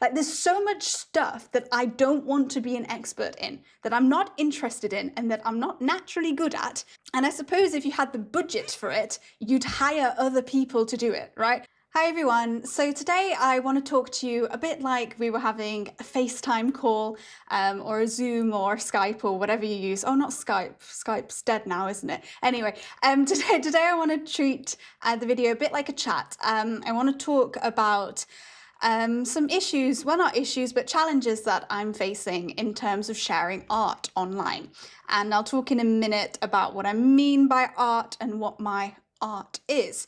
Like, there's so much stuff that I don't want to be an expert in, that I'm not interested in, and that I'm not naturally good at. And I suppose if you had the budget for it, you'd hire other people to do it, right? Hi everyone, so today I want to talk to you a bit like we were having a FaceTime call or a Zoom or Skype or whatever you use. Oh, not Skype, Skype's dead now, isn't it? Anyway, today I want to treat the video a bit like a chat. I want to talk about some issues, well not issues, but challenges that I'm facing in terms of sharing art online. And I'll talk in a minute about what I mean by art and what my art is.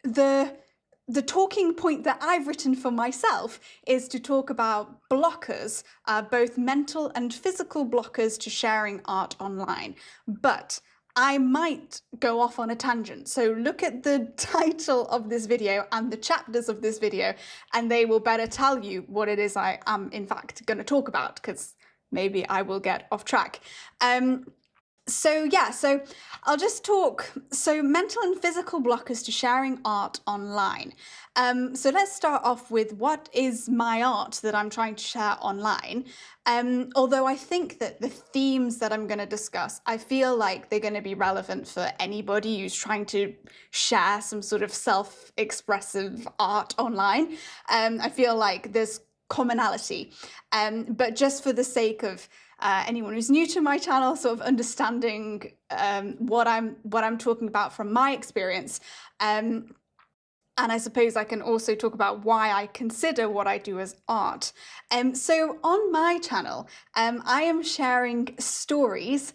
The talking point that I've written for myself is to talk about blockers, both mental and physical blockers to sharing art online. But I might go off on a tangent. So look at the title of this video and the chapters of this video, and they will better tell you what it is I am in fact going to talk about, because maybe I will get off track. So I'll just talk, mental and physical blockers to sharing art online. So let's start off with what is my art that I'm trying to share online. Although I think that the themes that I'm going to discuss, I feel like they're going to be relevant for anybody who's trying to share some sort of self-expressive art online. I feel like there's commonality, but just for the sake of anyone who's new to my channel, sort of understanding what I'm talking about from my experience. And I suppose I can also talk about why I consider what I do as art. So on my channel, I am sharing stories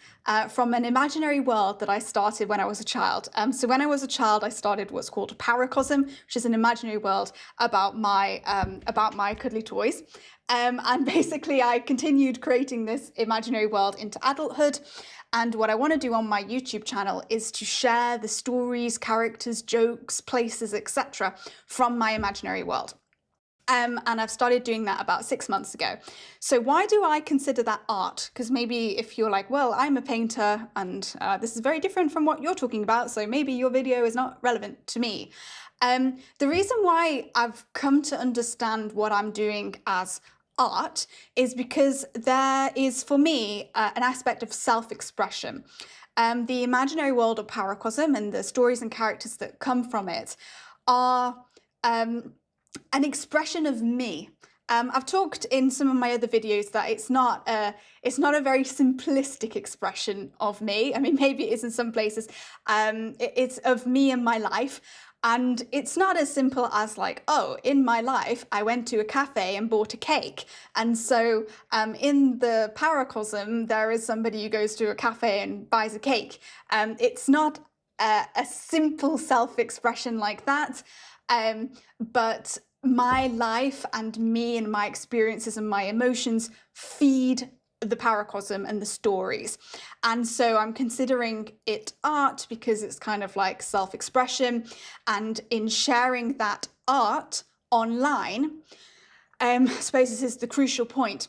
from an imaginary world that I started when I was a child. So when I was a child, I started what's called a paracosm, which is an imaginary world about my cuddly toys. And basically I continued creating this imaginary world into adulthood. And what I want to do on my YouTube channel is to share the stories, characters, jokes, places, etc. from my imaginary world. And I've started doing that about 6 months ago. So why do I consider that art? Because maybe if you're like, well, I'm a painter and this is very different from what you're talking about, so maybe your video is not relevant to me. The reason why I've come to understand what I'm doing as art is because there is, for me, an aspect of self-expression. The imaginary world of paracosm and the stories and characters that come from it are an expression of me. I've talked in some of my other videos that it's not a very simplistic expression of me. I mean, maybe it is in some places. It's of me and my life. And it's not as simple as like, oh, in my life, I went to a cafe and bought a cake. And so in the paracosm, there is somebody who goes to a cafe and buys a cake. It's not a simple self-expression like that. But my life and me and my experiences and my emotions feed the paracosm and the stories. And so I'm considering it art because it's kind of like self-expression, and in sharing that art online, I suppose this is the crucial point,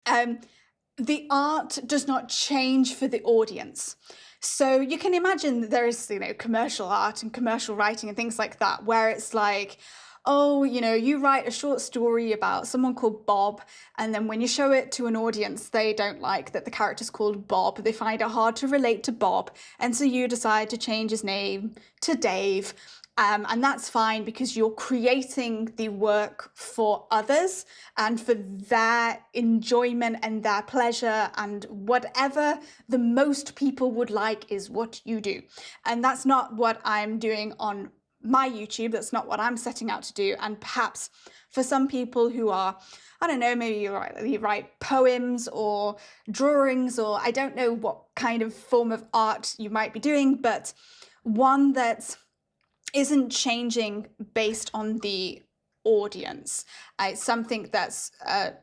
the art does not change for the audience. So you can imagine that there is, commercial art and commercial writing and things like that, where it's like, oh, you write a short story about someone called Bob, and then when you show it to an audience, they don't like that the character's called Bob. They find it hard to relate to Bob, and so you decide to change his name to Dave. And that's fine because you're creating the work for others and for their enjoyment and their pleasure, and whatever the most people would like is what you do. And that's not what I'm doing on my YouTube. That's not what I'm setting out to do. And perhaps for some people who are, I don't know, maybe you write poems or drawings, or I don't know what kind of form of art you might be doing, but one that isn't changing based on the audience. It's something that's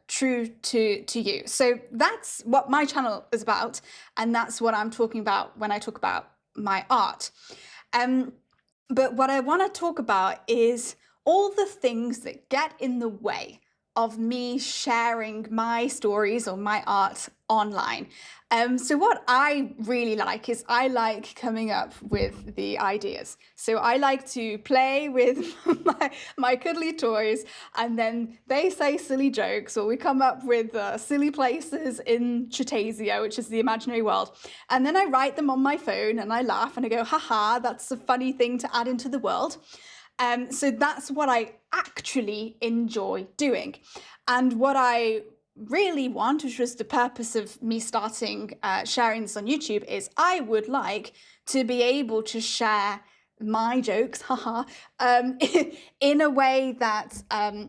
true to you. So that's what my channel is about, and that's what I'm talking about when I talk about my art. But what I want to talk about is all the things that get in the way of me sharing my stories or my art online. So what I really like is I like coming up with the ideas. So I like to play with my cuddly toys, and then they say silly jokes, or we come up with silly places in Chatasia, which is the imaginary world. And then I write them on my phone and I laugh and I go, haha, that's a funny thing to add into the world. So that's what I actually enjoy doing. And what I really want, which was the purpose of me starting sharing this on YouTube, is I would like to be able to share my jokes, haha, in a way that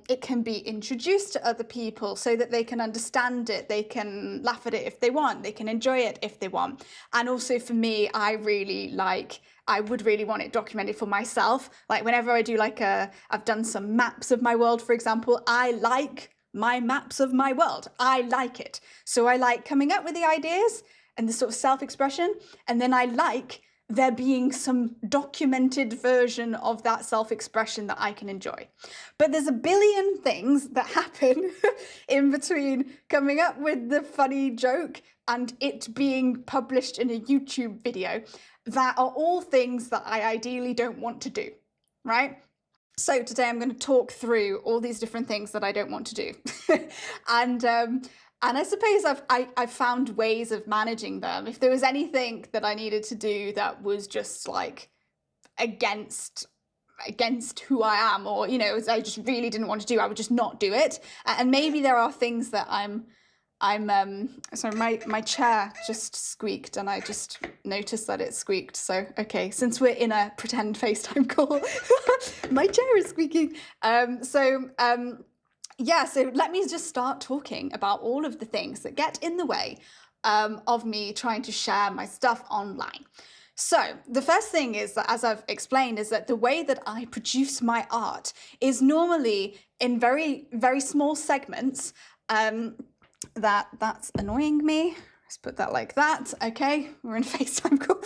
it can be introduced to other people so that they can understand it, they can laugh at it if they want, they can enjoy it if they want. And also for me, I would really want it documented for myself. Like whenever I do I've done some maps of my world, for example, I like my maps of my world. I like it. So I like coming up with the ideas and the sort of self-expression, and then I like there being some documented version of that self-expression that I can enjoy. But there's a billion things that happen in between coming up with the funny joke and it being published in a YouTube video that are all things that I ideally don't want to do, right? So today I'm going to talk through all these different things that I don't want to do. and I suppose I've found ways of managing them. If there was anything that I needed to do that was just like against who I am, or, you know, I just really didn't want to do, I would just not do it. And maybe there are things that I'm sorry, my chair just squeaked and I just noticed that it squeaked. So, okay, since we're in a pretend FaceTime call, my chair is squeaking. Yeah, so let me just start talking about all of the things that get in the way of me trying to share my stuff online. So the first thing is that, as I've explained, is that the way that I produce my art is normally in very, very small segments. That's annoying me. Let's put that like that. Okay, we're in FaceTime call.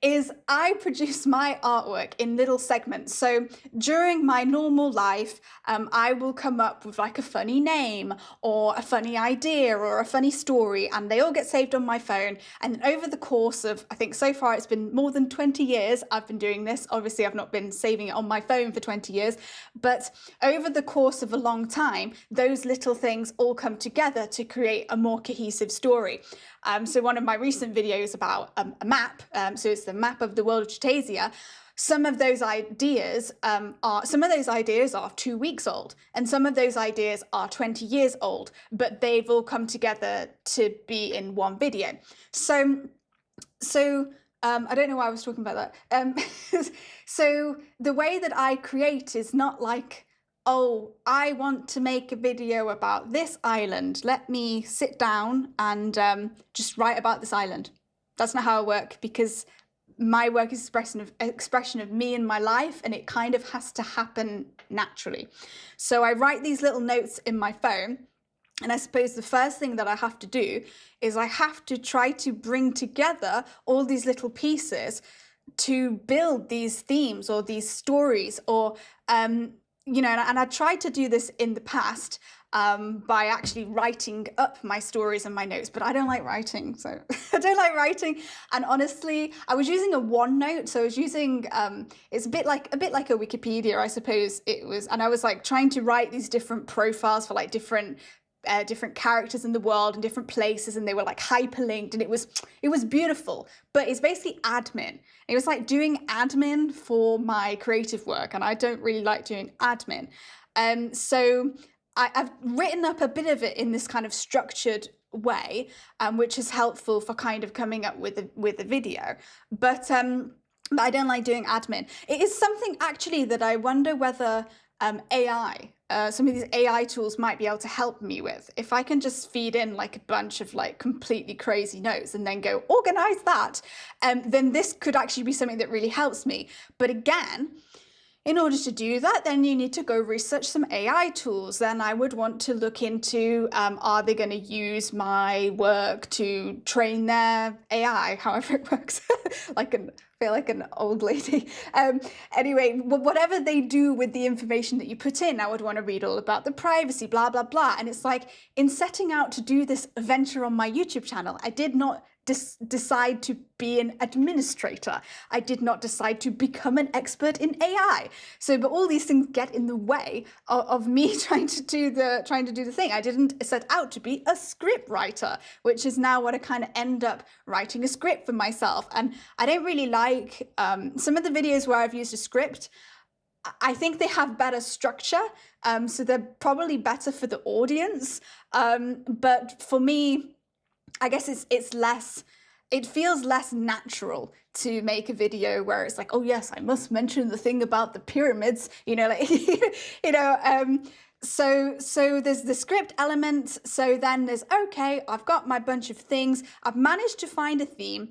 Is I produce my artwork in little segments. So during my normal life, I will come up with like a funny name or a funny idea or a funny story, and they all get saved on my phone. And over the course of, I think so far it's been more than 20 years I've been doing this. Obviously, I've not been saving it on my phone for 20 years, but over the course of a long time, those little things all come together to create a more cohesive story. So one of my recent videos about a map, so it's the map of the world of Chatasia. Some of those ideas are 2 weeks old, and some of those ideas are 20 years old, but they've all come together to be in one video. So I don't know why I was talking about that. So the way that I create is not like, oh, I want to make a video about this island. Let me sit down and just write about this island. That's not how I work, because my work is expression of me and my life, and it kind of has to happen naturally. So I write these little notes in my phone, and I suppose the first thing that I have to do is I have to try to bring together all these little pieces to build these themes or these stories, or you know, and I tried to do this in the past by actually writing up my stories and my notes, but I don't like writing, so I don't like writing. And honestly, I was using a OneNote, so I was using it's a bit like a Wikipedia, I suppose it was, and I was like trying to write these different profiles for like different characters in the world and different places, and they were like hyperlinked, and it was beautiful, but it's basically admin. It was like doing admin for my creative work, and I don't really like doing admin. So I've written up a bit of it in this kind of structured way, which is helpful for kind of coming up with a video. But I don't like doing admin. It is something actually that I wonder whether AI, some of these AI tools might be able to help me with. If I can just feed in like a bunch of like completely crazy notes and then go organize that, then this could actually be something that really helps me. But again, in order to do that, then you need to go research some AI tools. Then I would want to look into, are they going to use my work to train their AI, however it works? I feel like an old lady. Anyway, whatever they do with the information that you put in, I would want to read all about the privacy, blah, blah, blah. And it's like, in setting out to do this venture on my YouTube channel, I did not decide to be an administrator. I did not decide to become an expert in AI. So, but all these things get in the way of me trying to do the thing. I didn't set out to be a script writer, which is now what I kind of end up writing a script for myself. And I don't really like some of the videos where I've used a script. I think they have better structure, so they're probably better for the audience. But for me, I guess it feels less natural to make a video where it's like, oh yes, I must mention the thing about the pyramids, so there's the script element. So then there's, okay, I've got my bunch of things. I've managed to find a theme.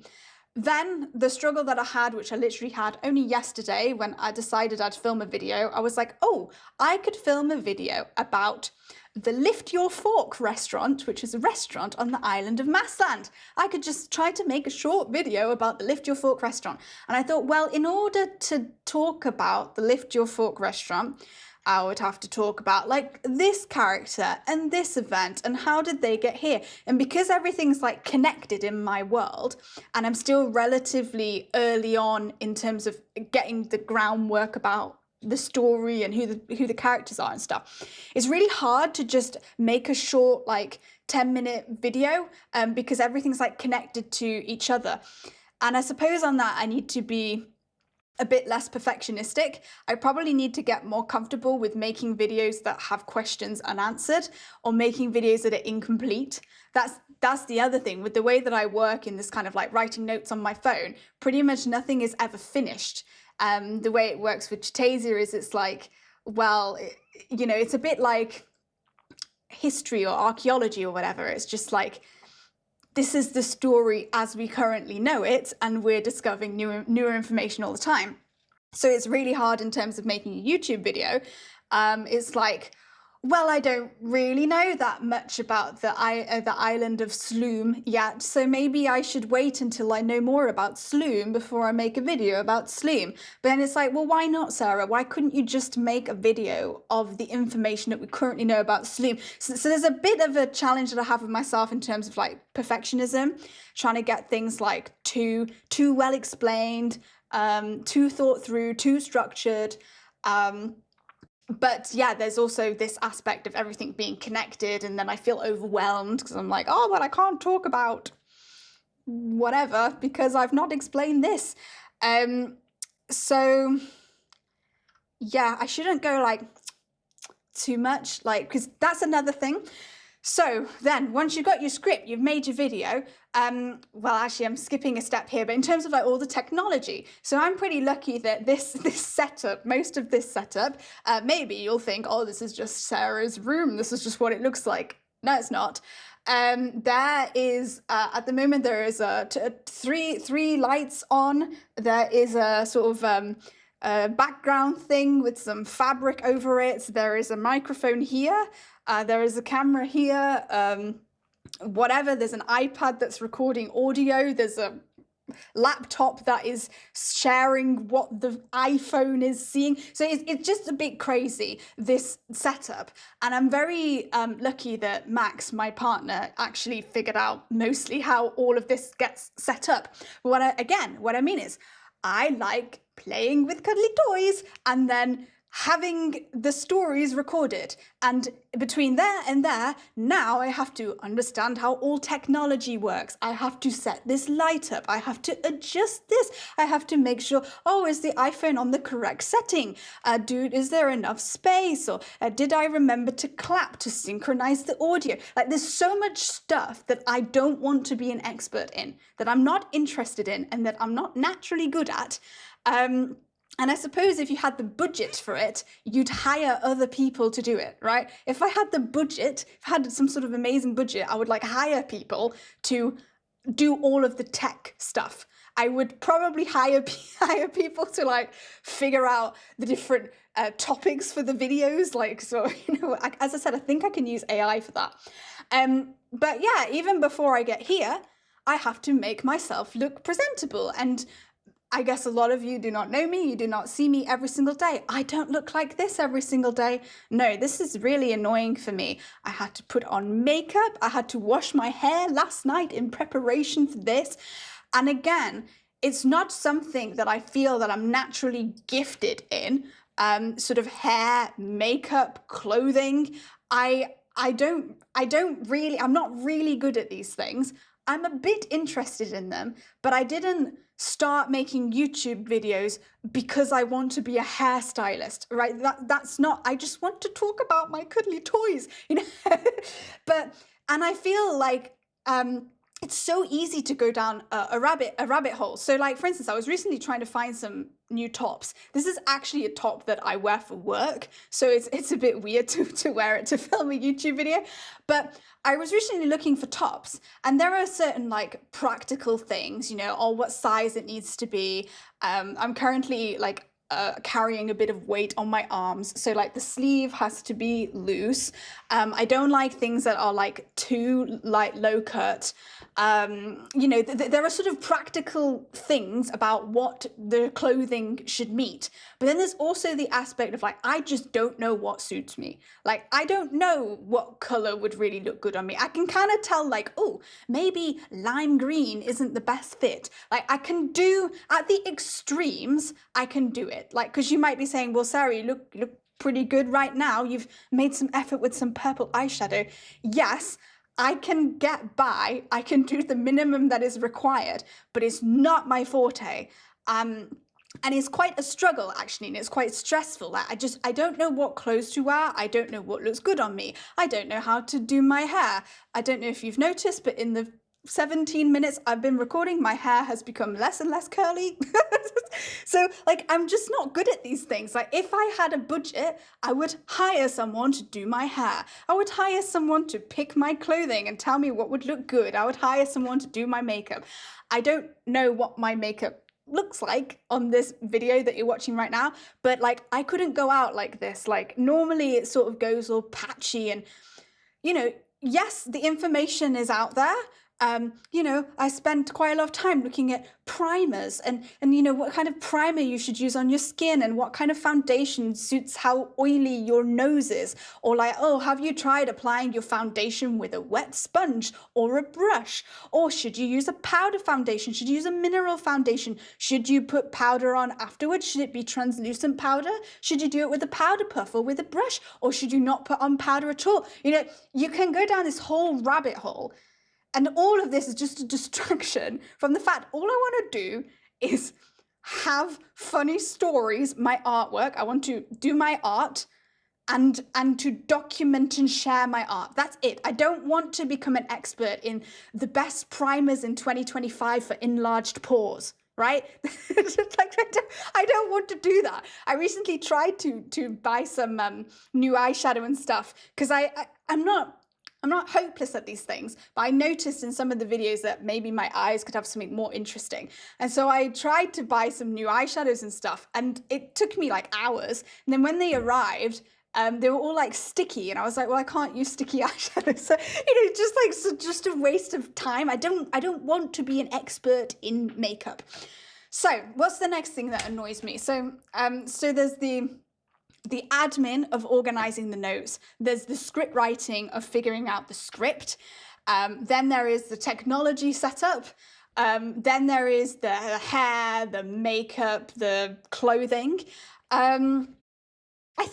Then the struggle that I had, which I literally had only yesterday when I decided I'd film a video, I was like, oh, I could film a video about the Lift Your Fork restaurant, which is a restaurant on the island of Massland. I could just try to make a short video about the Lift Your Fork restaurant. And I thought, well, in order to talk about the Lift Your Fork restaurant, I would have to talk about like this character and this event and how did they get here. And because everything's like connected in my world and I'm still relatively early on in terms of getting the groundwork about the story and who the characters are and stuff, it's really hard to just make a short like 10-minute video because everything's like connected to each other. And I suppose on that I need to be a bit less perfectionistic. I probably need to get more comfortable with making videos that have questions unanswered or making videos that are incomplete. That's the other thing with the way that I work in this kind of like writing notes on my phone. Pretty much nothing is ever finished. The way it works with Chitasia is it's like, well, it's a bit like history or archaeology or whatever. It's just like, this is the story as we currently know it, and we're discovering newer information all the time. So it's really hard in terms of making a YouTube video. It's like, well, I don't really know that much about the island of Sloom yet, so maybe I should wait until I know more about Sloom before I make a video about Sloom. But then it's like, well, why not, Sarah? Why couldn't you just make a video of the information that we currently know about Sloom? So there's a bit of a challenge that I have with myself in terms of like perfectionism, trying to get things like too well explained, too thought through, too structured. But yeah, there's also this aspect of everything being connected, and then I feel overwhelmed because I'm like, oh, well, I can't talk about whatever because I've not explained this. So yeah, I shouldn't go like too much, like, because that's another thing. So then once you've got your script, you've made your video. Well, actually, I'm skipping a step here, but in terms of like all the technology, so I'm pretty lucky that this setup, most of this setup, maybe you'll think, oh, this is just Sarah's room. This is just what it looks like. No, it's not. There is, at the moment, there is three lights on. There is a sort of background thing with some fabric over it. There is a microphone here. There is a camera here. Whatever, there's an iPad that's recording audio. There's a laptop that is sharing what the iPhone is seeing. So it's just a bit crazy, this setup. And I'm very lucky that Max, my partner, actually figured out mostly how all of this gets set up. But what I mean is, I like playing with cuddly toys and then having the stories recorded. And between there and there, now I have to understand how all technology works. I have to set this light up. I have to adjust this. I have to make sure, oh, is the iPhone on the correct setting? Is there enough space? Or did I remember to clap to synchronize the audio? Like, there's so much stuff that I don't want to be an expert in, that I'm not interested in, and that I'm not naturally good at. And I suppose if you had the budget for it, you'd hire other people to do it, right? If I had the budget, if I had some sort of amazing budget, I would like hire people to do all of the tech stuff. I would probably hire people to like figure out the different topics for the videos. Like, so, as I said, I think I can use AI for that. But yeah, even before I get here, I have to make myself look presentable. And I guess a lot of you do not know me. You do not see me every single day. I don't look like this every single day. No, this is really annoying for me. I had to put on makeup. I had to wash my hair last night in preparation for this. And again, it's not something that I feel that I'm naturally gifted in. Sort of hair, makeup, clothing. I'm not really good at these things. I'm a bit interested in them, but I didn't start making YouTube videos because I want to be a hairstylist, right? That's not, I just want to talk about my cuddly toys, and I feel like, it's so easy to go down a rabbit hole. So like, for instance, I was recently trying to find some new tops. This is actually a top that I wear for work. So it's a bit weird to wear it to film a YouTube video. But I was recently looking for tops, and there are certain like practical things, or what size it needs to be. I'm currently like carrying a bit of weight on my arms, so like the sleeve has to be loose. I don't like things that are like too like low cut. There are sort of practical things about what the clothing should meet, but then there's also the aspect of like, I just don't know what suits me. Like, I don't know what color would really look good on me. I can kind of tell like, oh, maybe lime green isn't the best fit. Like, I can do at the extremes, I can do it. Like, because you might be saying, well, Sarah, you look pretty good right now. You've made some effort with some purple eyeshadow. Yes, I can get by. I can do the minimum that is required, but it's not my forte. And it's quite a struggle, actually, and it's quite stressful. I don't know what clothes to wear. I don't know what looks good on me. I don't know how to do my hair. I don't know if you've noticed, but in the 17 minutes I've been recording, my hair has become less and less curly. So like, I'm just not good at these things. Like, if I had a budget, I would hire someone to do my hair. I would hire someone to pick my clothing and tell me what would look good. I would hire someone to do my makeup. I don't know what my makeup looks like on this video that you're watching right now, but like, I couldn't go out like this. Like, normally it sort of goes all patchy, and yes, the information is out there. I spent quite a lot of time looking at primers and what kind of primer you should use on your skin, and what kind of foundation suits how oily your nose is. Or like, oh, have you tried applying your foundation with a wet sponge or a brush? Or should you use a powder foundation? Should you use a mineral foundation? Should you put powder on afterwards? Should it be translucent powder? Should you do it with a powder puff or with a brush? Or should you not put on powder at all? You can go down this whole rabbit hole. And all of this is just a distraction from the fact all I want to do is have funny stories, my artwork. I want to do my art and to document and share my art. That's it. I don't want to become an expert in the best primers in 2025 for enlarged pores, right? Like, I don't want to do that. I recently tried to buy some new eyeshadow and stuff, because I'm not hopeless at these things, but I noticed in some of the videos that maybe my eyes could have something more interesting. And so I tried to buy some new eyeshadows and stuff, and it took me like hours. And then when they arrived, they were all like sticky, and I was like, well, I can't use sticky eyeshadow. So, just a waste of time. I don't want to be an expert in makeup. So what's the next thing that annoys me? So there's the admin of organizing the notes. There's the script writing of figuring out the script. Then there is the technology setup. Then there is the hair, the makeup, the clothing. I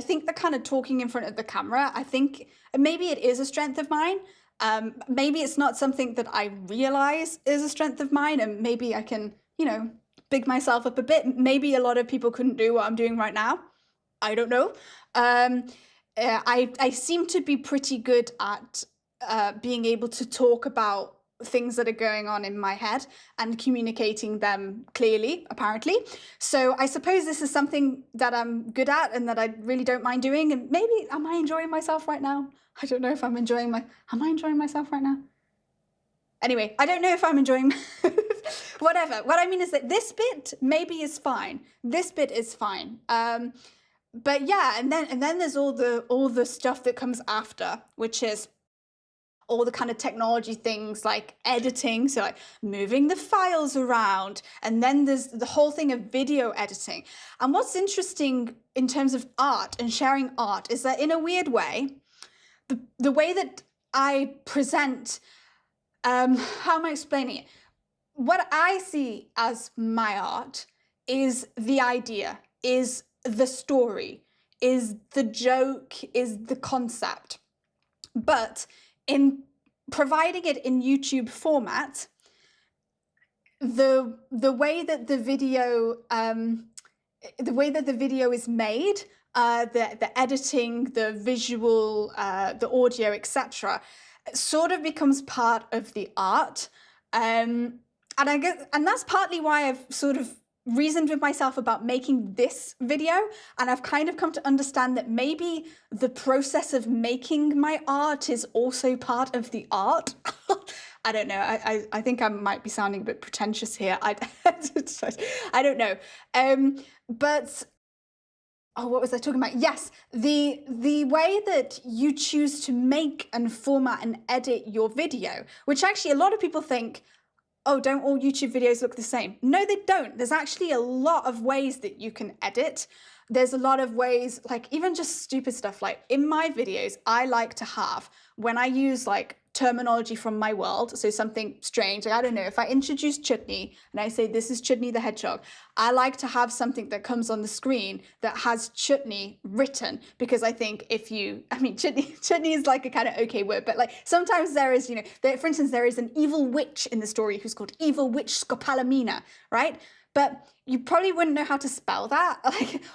think the kind of talking in front of the camera, I think maybe it is a strength of mine. Maybe it's not something that I realize is a strength of mine, and maybe I can, big myself up a bit. Maybe a lot of people couldn't do what I'm doing right now. I don't know. I seem to be pretty good at being able to talk about things that are going on in my head and communicating them clearly, apparently. So I suppose this is something that I'm good at and that I really don't mind doing. And maybe, am I enjoying myself right now? I don't know if am I enjoying myself right now? Anyway, I don't know if I'm enjoying whatever. What I mean is that this bit maybe is fine. This bit is fine. But yeah, and then there's all the stuff that comes after, which is all the kind of technology things like editing, so like moving the files around, and then there's the whole thing of video editing. And what's interesting in terms of art and sharing art is that in a weird way, the way that I present, how am I explaining it? What I see as my art is the idea, is the story, is the joke, is the concept. But in providing it in YouTube format, the way that the video is made, the editing, the visual, the audio, etc., sort of becomes part of the art. And I guess, and that's partly why I've sort of reasoned with myself about making this video, and I've kind of come to understand that maybe the process of making my art is also part of the art. I don't know. I think I might be sounding a bit pretentious here. I don't know. But oh, what was I talking about? Yes, the way that you choose to make and format and edit your video, which actually a lot of people think, oh, don't all YouTube videos look the same? No, they don't. There's actually a lot of ways that you can edit. There's a lot of ways, like even just stupid stuff. Like in my videos, I like to have, when I use like terminology from my world, so something strange, like I don't know, if I introduce Chutney and I say this is Chutney the Hedgehog, I like to have something that comes on the screen that has Chutney written, because I think Chutney is like a kind of okay word, but like sometimes there is, for instance, there is an evil witch in the story who's called Evil Witch Scopalamina, right? But you probably wouldn't know how to spell that,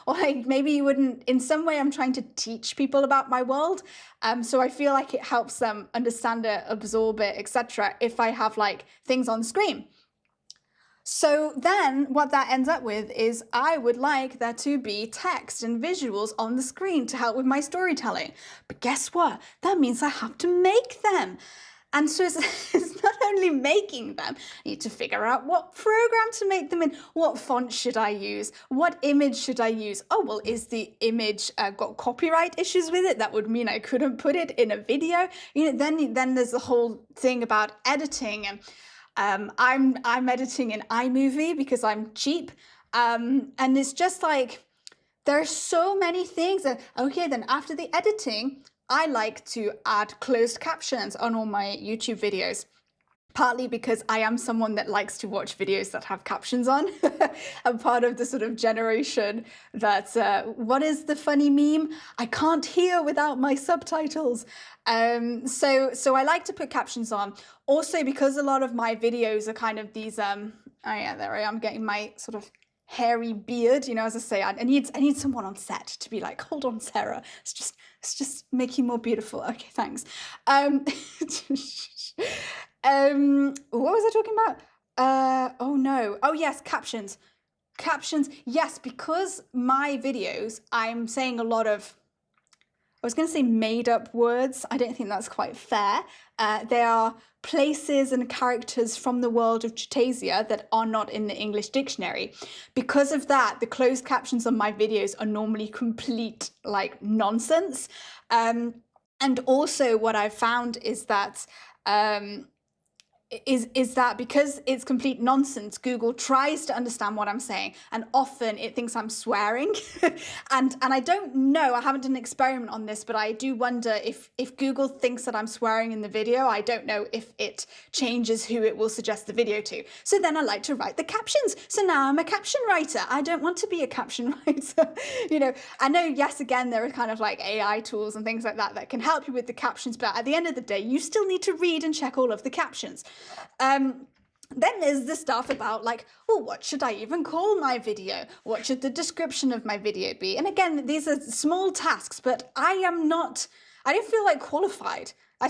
or maybe you wouldn't. In some way, I'm trying to teach people about my world, so I feel like it helps them understand it, absorb it, etc. if I have like things on screen. So then what that ends up with is I would like there to be text and visuals on the screen to help with my storytelling. But guess what? That means I have to make them. And so it's not only making them, I need to figure out what program to make them in, what font should I use, what image should I use. Oh, well, is the image got copyright issues with it? That would mean I couldn't put it in a video. Then there's the whole thing about editing, and I'm editing in iMovie because I'm cheap, and it's just like there are so many things. Okay, then after the editing, I like to add closed captions on all my YouTube videos, partly because I am someone that likes to watch videos that have captions on. I'm part of the sort of generation that, what is the funny meme? I can't hear without my subtitles. So I like to put captions on. Also, because a lot of my videos are kind of these, oh yeah, there I am getting my sort of hairy beard, as I say, I need someone on set to be like, hold on, Sarah, it's just make you more beautiful. Okay, thanks. What was I talking about? Oh no. Oh yes, captions. Yes, because my videos, I'm saying a lot of, I was going to say made up words. I don't think that's quite fair. They are places and characters from the world of Chutasia that are not in the English dictionary. Because of that, the closed captions on my videos are normally complete like nonsense. And also what I've found is that is that because it's complete nonsense, Google tries to understand what I'm saying, and often it thinks I'm swearing. and I don't know, I haven't done an experiment on this, but I do wonder if Google thinks that I'm swearing in the video, I don't know if it changes who it will suggest the video to. So then I like to write the captions. So now I'm a caption writer. I don't want to be a caption writer. I know, yes, again, there are kind of like AI tools and things like that can help you with the captions, but at the end of the day, you still need to read and check all of the captions. Then there's the stuff about like, well, what should I even call my video? What should the description of my video be? And again, these are small tasks, but I don't feel like qualified. I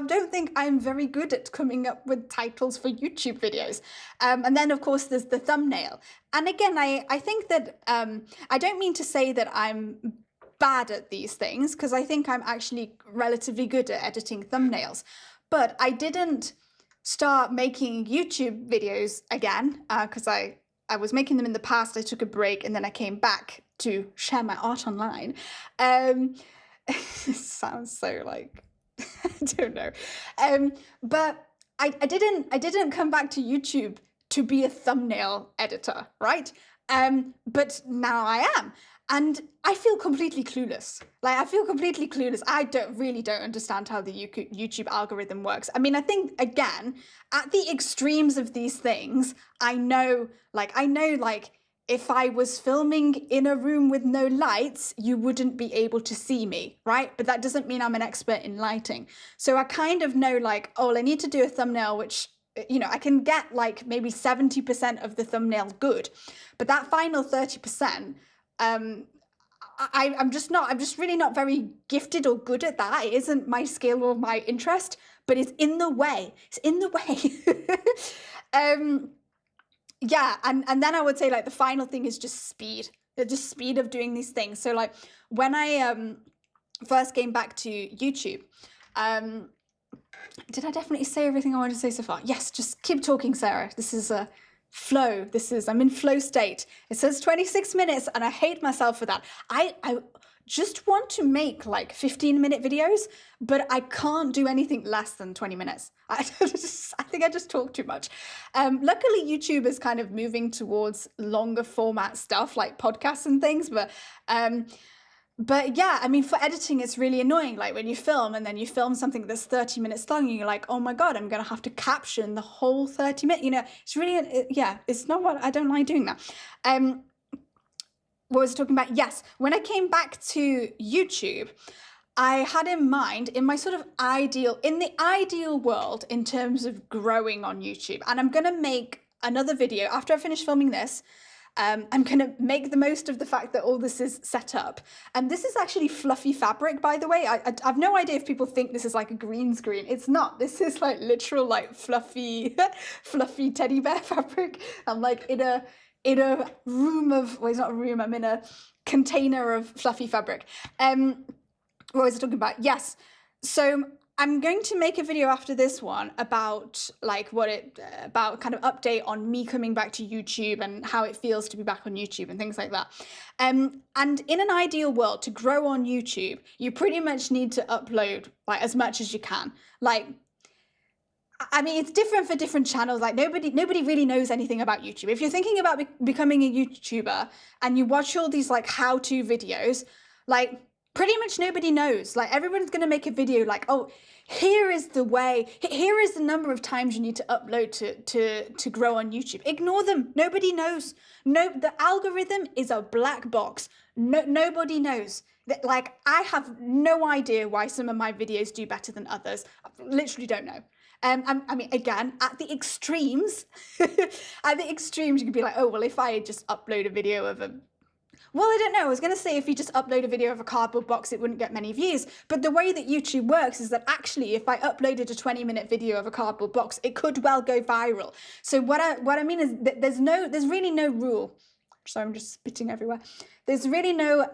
don't think I'm very good at coming up with titles for YouTube videos. And then of course there's the thumbnail. And again, I think that, I don't mean to say that I'm bad at these things, because I think I'm actually relatively good at editing thumbnails. But I didn't start making YouTube videos again because I was making them in the past. I took a break and then I came back to share my art online. It sounds so like I don't know. But I didn't come back to YouTube to be a thumbnail editor, right? But now I am. And I feel completely clueless. Like, I feel completely clueless. I don't understand how the YouTube algorithm works. I mean, I think, again, at the extremes of these things, I know, like, if I was filming in a room with no lights, you wouldn't be able to see me, right? But that doesn't mean I'm an expert in lighting. So I kind of know, like, oh, I need to do a thumbnail, which, you know, I can get like maybe 70% of the thumbnail good. But that final 30%, I'm just really not very gifted or good at that. It isn't my skill or my interest, but it's in the way. It's in the way. Yeah, and then I would say like the final thing is just speed. The speed of doing these things. So like when I first came back to YouTube, did I definitely say everything I wanted to say so far? Yes, just keep talking, Sarah. This is a flow. I'm in flow state. It says 26 minutes and I hate myself for that. I just want to make like 15-minute videos, but I can't do anything less than 20 minutes. I think I just talk too much. Luckily, YouTube is kind of moving towards longer format stuff like podcasts and things, but yeah, I mean, for editing, it's really annoying. Like when you film and then you film something that's 30 minutes long, and you're like, oh my God, I'm going to have to caption the whole 30 minutes. You know, it's really, yeah, it's not what I don't like doing that. What was I talking about? Yes, when I came back to YouTube, I had in mind in the ideal world in terms of growing on YouTube. And I'm going to make another video after I finish filming this. I'm going to make the most of the fact that all this is set up. And this is actually fluffy fabric, by the way. I've no idea if people think this is like a green screen. It's not. This is like literal like fluffy, fluffy teddy bear fabric. I'm like in a room of, well, it's not a room, I'm in a container of fluffy fabric. What was I talking about? Yes. So I'm going to make a video after this one about like about kind of update on me coming back to YouTube and how it feels to be back on YouTube and things like that. And in an ideal world, to grow on YouTube, you pretty much need to upload like as much as you can. Like, I mean, it's different for different channels. Like nobody really knows anything about YouTube. If you're thinking about becoming a YouTuber and you watch all these like how-to videos, like pretty much nobody knows. Like everyone's going to make a video like, oh, here is the way, here is the number of times you need to upload to grow on YouTube. Ignore them. Nobody knows. No, the algorithm is a black box. Nobody knows. Like I have no idea why some of my videos do better than others. I literally don't know. I mean, again, at the extremes, you could be like, oh, well, if I just upload a video of well, I don't know. I was going to say if you just upload a video of a cardboard box, it wouldn't get many views. But the way that YouTube works is that actually, if I uploaded a 20-minute video of a cardboard box, it could well go viral. So what I mean is that there's really no rule. Sorry, I'm just spitting everywhere. There's really no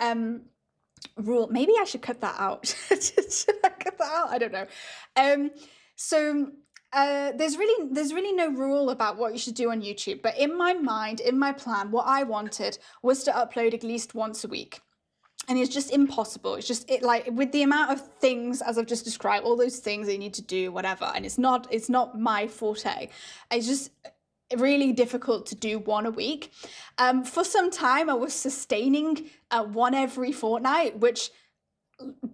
rule. Maybe I should cut that out. Should I cut that out? I don't know. So there's really no rule about what you should do on YouTube. But in my mind, in my plan, what I wanted was to upload at least once a week. And it's just impossible. It's just like with the amount of things, as I've just described, all those things that you need to do, whatever. And it's not my forte. It's just really difficult to do one a week. For some time, I was sustaining one every fortnight, which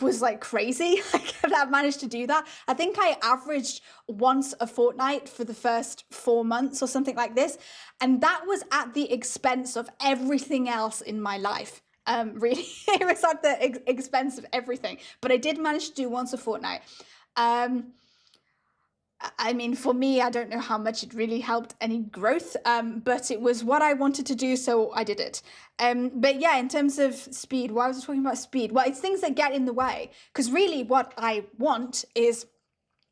was like crazy. Like I've managed to do that. I think I averaged once a fortnight for the first 4 months or something like this. And that was at the expense of everything else in my life. Really, it was at the expense of everything. But I did manage to do once a fortnight. I mean, for me, I don't know how much it really helped any growth, but it was what I wanted to do, so I did it. But yeah, in terms of speed, why was I talking about speed? Well, it's things that get in the way. Because really what I want is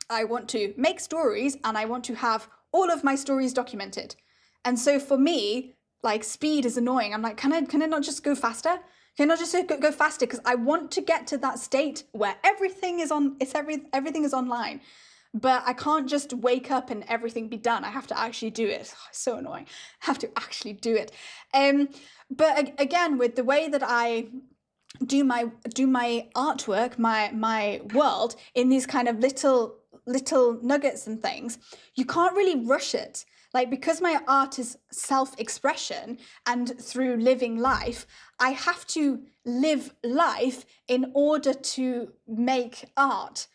I want to make stories and I want to have all of my stories documented. And so for me, like speed is annoying. I'm like, can I not just go faster? Can I not just go faster? Because I want to get to that state where everything is everything is online. but I can't just wake up and everything be done. I have to actually do it. Oh, it's so annoying. I have to actually do it. But again, with the way that I do my artwork, my world in these kind of little nuggets and things, you can't really rush it. Like, because my art is self-expression and through living life, I have to live life in order to make art.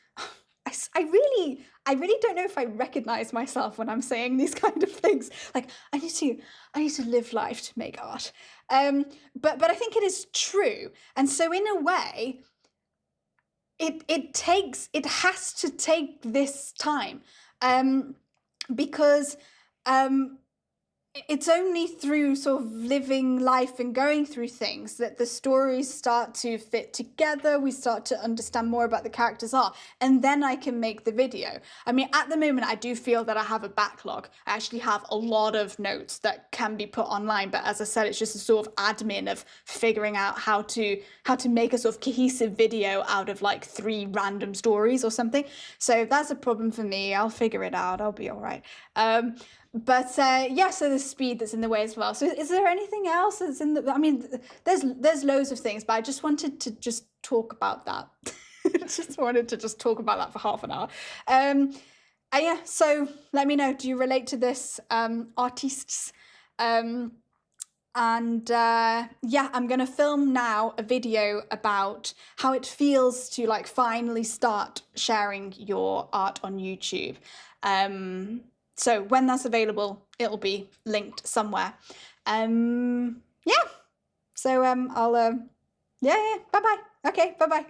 I really don't know if I recognize myself when I'm saying these kind of things. Like, I need to live life to make art. But I think it is true. And so in a way, it has to take this time, because it's only through sort of living life and going through things that the stories start to fit together. We start to understand more about the characters are, and then I can make the video. I mean, at the moment, I do feel that I have a backlog. I actually have a lot of notes that can be put online, but as I said, it's just a sort of admin of figuring out how to make a sort of cohesive video out of like 3 random stories or something. So that's a problem for me. I'll figure it out. I'll be all right. But yeah, so the speed that's in the way as well. So is there anything else that's in the, I mean, there's loads of things, but I just wanted to just talk about that. Just wanted to just talk about that for half an hour. Yeah, so let me know, do you relate to this, artists? And yeah, I'm gonna film now a video about how it feels to like finally start sharing your art on YouTube. So when that's available, it'll be linked somewhere. Yeah. So I'll yeah, bye bye. Okay, bye bye.